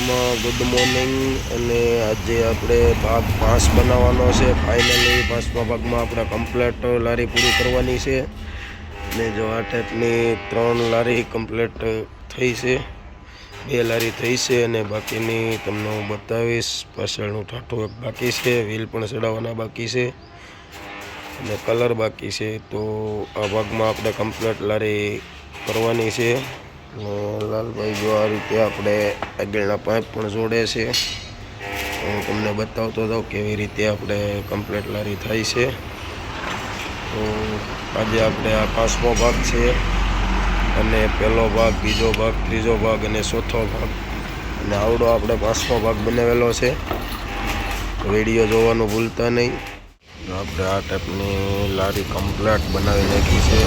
Good morning. અને આજે આપણે ભાગ 5 બનાવવાનો છે। ફાઇનલી 5મા ભાગમાં આપણે કમ્પ્લીટ લારી પૂરી કરવાની છે। ને જો આ ટાઈપની 3 લારી કમ્પ્લીટ થઈ છે, 2 લારી થઈ છે અને બાકીની તમને હું બતાવીશ। પાછળનું ઠાઠું એક બાકી છે, વ્હીલ પણ ચડાવવાના બાકી છે અને કલર બાકી છે। તો આ ભાગમાં આપણે કમ્પ્લીટ લારી કરવાની છે। લાલભાઈ જો આ રીતે આપણે આગળના પાઇપ પણ જોડે છે। હું તમને બતાવતો હતો કેવી રીતે આપણે કમ્પ્લીટ લારી થાય છે। તો આજે આપણે આ 5મો ભાગ છે અને પહેલો ભાગ, બીજો ભાગ, ત્રીજો ભાગ અને ચોથો ભાગ, અને આવડો આપણે 5મો ભાગ બનાવેલો છે। વિડીયો જોવાનું ભૂલતા નહીં। આપણે આ ટાઈપની લારી કમ્પ્લીટ બનાવી નાખી છે।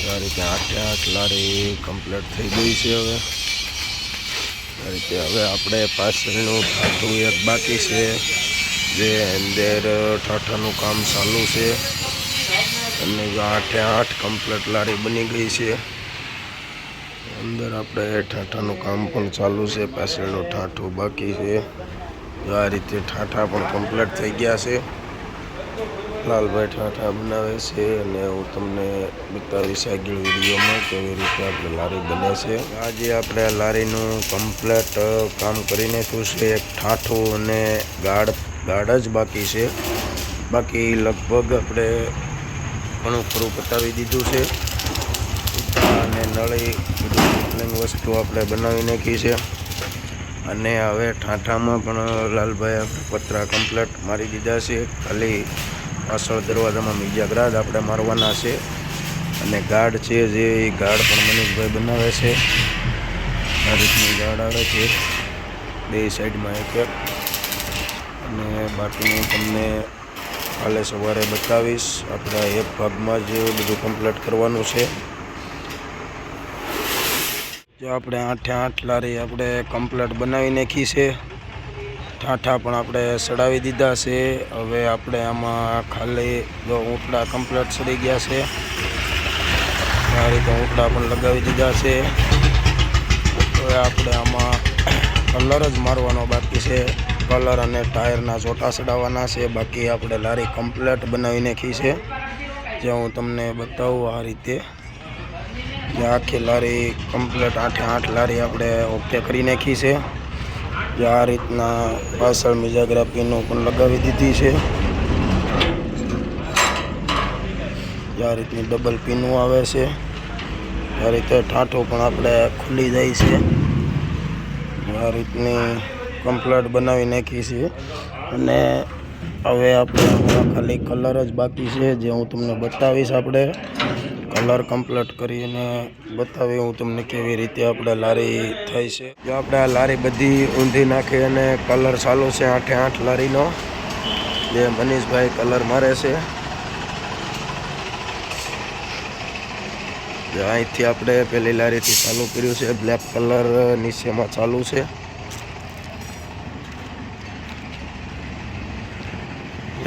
આ રીતે 8 લારી કમ્પ્લીટ થઈ ગઈ છે। હવે આ રીતે હવે આપણે પાછળનું ઠાઠું એક બાકી છે, જે અંદર ઠાઠાનું કામ ચાલુ છે અને 8 કમ્પ્લીટ લારી બની ગઈ છે। અંદર આપણે ઠાઠાનું કામ પણ ચાલુ છે, પાછળનું ઠાઠું બાકી છે। આ રીતે ઠાઠા પણ કમ્પ્લીટ થઈ ગયા છે। લાલભાઈ ઠાઠા બનાવે છે અને હું તમને બતાવીશ આગળ વિડીયોમાં કેવી રીતે આપણે લારી બને છે। આજે આપણે લારીનું કમ્પ્લીટ કામ કરી નાખ્યું છે। એક ઠાઠું અને ગાડ જ બાકી છે, બાકી લગભગ આપણે ઘણું ખરું પતાવી દીધું છે। અને નળી બધું વસ્તુ આપણે બનાવી નાખી છે અને હવે ઠાઠામાં પણ લાલભાઈ આપણે પતરા કમ્પ્લીટ મારી દીધા છે। ખાલી પાછળ દરવાજામાં બીજા ગ્રાડ આપણે મારવાના છે અને ગાર્ડ છે, જે ગાર્ડ પણ મનીષભાઈ બનાવે છે। આ રીતની ગાર્ડ આવે છે, 2 સાઈડમાં એક અને બાકીનું તમને કાલે સવારે બતાવીશ। આપણે એક ભાગમાં જ બધું કમ્પ્લીટ કરવાનું છે। જો આપણે 8 લારી આપણે કમ્પ્લીટ બનાવી નાખી છે। ઠાઠા પણ આપણે ચડાવી દીધા છે। હવે આપણે આમાં ખાલી જો ઊંટડા કમ્પ્લીટ ચડી ગયા છે, આ રીતે ઊંટડા પણ લગાવી દીધા છે। હવે આપણે આમાં કલર જ મારવાનો બાકી છે, કલર અને ટાયરના ચોટા ચડાવવાના છે। બાકી આપણે લારી કમ્પ્લીટ બનાવી નાખી છે, જે હું તમને બતાવું આ રીતે। આખી લારી કમ્પ્લીટ 8 લારી આપણે ઓકે કરી નાખી છે। આ રીતના પાછળ મિજાગ્રાફીનું પણ લગાવી દીધી છે। આ રીતની ડબલ પીનું આવે છે। આ રીતે ઠાઠું પણ આપણે ખુલી જાય છે। આ રીતની કમ્પ્લીટ બનાવી નાખી છે અને હવે આપણે ખાલી કલર જ બાકી છે, જે હું તમને બતાવીશ। આપણે કલર કમ્પ્લીટ કરીને બતાવી હું તમને કેવી રીતે આપણે લારી થઈ છે। જો આપણે આ લારી બધી ઊંધી નાખી અને કલર ચાલુ છે 8 લારીનો, જે મનીષભાઈ કલર મારે છે। અહીંથી આપણે પેલી લારીથી ચાલુ કર્યું છે, બ્લેક કલર નીચેમાં ચાલુ છે।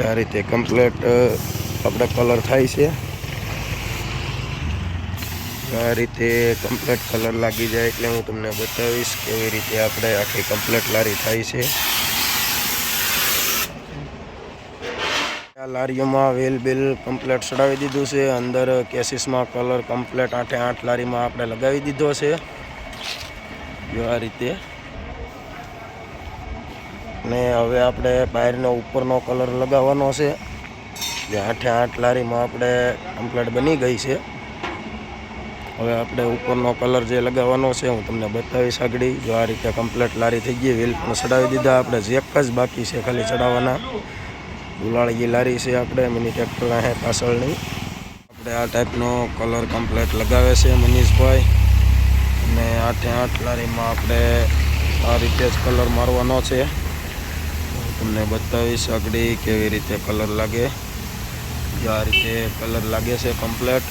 આ રીતે કમ્પ્લીટ આપણે કલર થાય છે। આ રીતે કમ્પ્લીટ કલર લાગી જાય એટલે હું તમને બતાવીશ કેવી રીતે આપણે આખી કમ્પ્લીટ લારી થાય છે। આ લારીઓમાં વ્હીલ બિલ કમ્પ્લીટ ચડાવી દીધું છે। અંદર કેસીસમાં કલર કમ્પ્લીટ 8 લારીમાં આપણે લગાવી દીધો છે, જો આ રીતે। ને હવે આપણે બહારનો ઉપરનો કલર લગાવવાનો છે, જે 8 લારીમાં આપણે કમ્પ્લીટ બની ગઈ છે। હવે આપણે ઉપરનો કલર જે લગાવવાનો છે હું તમને બતાવીશ આગળ। જો આ રીતે કમ્પ્લીટ લારી થઈ ગઈ, વ્હીલ પણ ચડાવી દીધા। આપણે જેક જ બાકી છે ખાલી ચડાવવાના। ગુલાળીની લારી છે આપણે મિની ટ્રેક્ટર છે પાછળની। આપણે આ ટાઈપનો કલર કમ્પ્લીટ લગાવે છે મનીષભાઈ, અને 8 લારીમાં આપણે આ રીતે જ કલર મારવાનો છે। હું તમને બતાવીશ આગળ કેવી રીતે કલર લાગે। જો આ રીતે કલર લાગે છે કમ્પ્લીટ।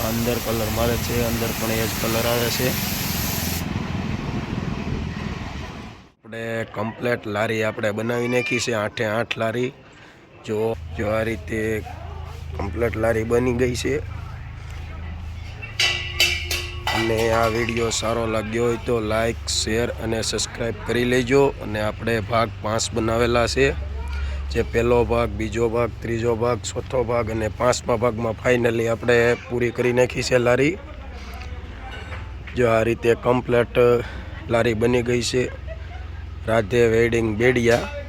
અંદર કલર મારે છે, અંદર પણ એ જ કલર આવે છે। આપણે કમ્પ્લીટ લારી આપણે બનાવી નાખી છે 8 લારી। જો આ રીતે કમ્પ્લીટ લારી બની ગઈ છે। અને આ વિડીયો સારો લાગ્યો હોય તો લાઈક શેર અને સબસ્ક્રાઈબ કરી લેજો. અને આપણે ભાગ 5 બનાવેલા છે, જે પહેલો ભાગ, બીજો ભાગ, ત્રીજો ભાગ, ચોથો ભાગ અને 5મા ભાગમાં ફાઇનલી આપણે પૂરી કરી નાખી છે લારી. જો આ રીતે કમ્પ્લેટ લારી બની ગઈ છે. રાધે વેડિંગ બેડિયા.